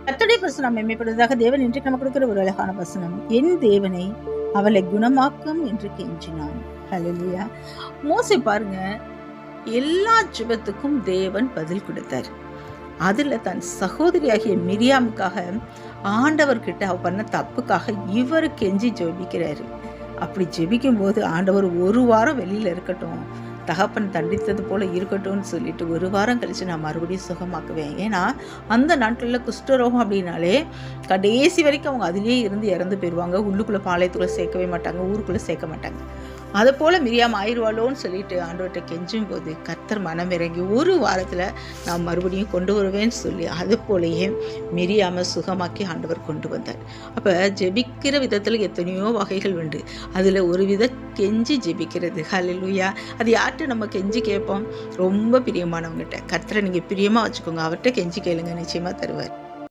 கர்த்தருடைய பரிசுத்தம் மேம்படுவதாக. தேவன் இன்றைக்கு நமக்கு கொடுக்கிற ஒரு அழகான வசனம், என் தேவனை அவளை குணமாக்கும் என்று கெஞ்சினான். ஹல்லேலூயா. மோசே பாருங்க, எல்லா ஜெபத்துக்கும் தேவன் பதில் கொடுத்தார். அதுல தன் சகோதரியாகிய மிரியாமுக்காக ஆண்டவர்கிட்ட அவ பண்ண தப்புக்காக இவர் கெஞ்சி ஜெபிக்கிறாரு. அப்படி ஜெபிக்கும் போது ஆண்டவர் ஒரு வாரம் வெளியில இருக்கட்டும், தகப்பன் தண்டித்தது போல இருக்கட்டும்னு சொல்லிட்டு ஒரு வாரம் கழிச்சு நான் மறுபடியும் சுகமாக்குவேன். ஏன்னா அந்த நாட்களில் குஷ்டரோகம் அப்படின்னாலே கடைசி வரைக்கும் அவங்க அதிலே இருந்து இறந்து போயிடுவாங்க. உள்ளுக்குள்ளே பாளையத்துக்குள்ளே சேர்க்கவே மாட்டாங்க, ஊருக்குள்ளே சேர்க்க மாட்டாங்க. அதை போல் மிரியாம் ஆயிடுவாளோன்னு சொல்லிட்டு ஆண்டவர்கிட்ட கெஞ்சும் போது கர்த்தர் மனம் இறங்கி ஒரு வாரத்தில் நான் மறுபடியும் கொண்டு வருவேன்னு சொல்லி அது போலயே மிரியாமை சுகமாக்கி ஆண்டவர் கொண்டு வந்தார். அப்போ ஜெபிக்கிற விதத்தில் எத்தனையோ வகைகள் உண்டு. அதில் ஒரு வித கெஞ்சி ஜெபிக்கிறது. ஹல்லேலூயா. அது யார்கிட்ட நம்ம கெஞ்சி கேட்போம்? ரொம்ப பிரியமானவங்ககிட்ட. கர்த்தரை நீங்கள் பிரியமாக வச்சுக்கோங்க, அவர்கிட்ட கெஞ்சி கேளுங்க, நிச்சயமாக தருவார்.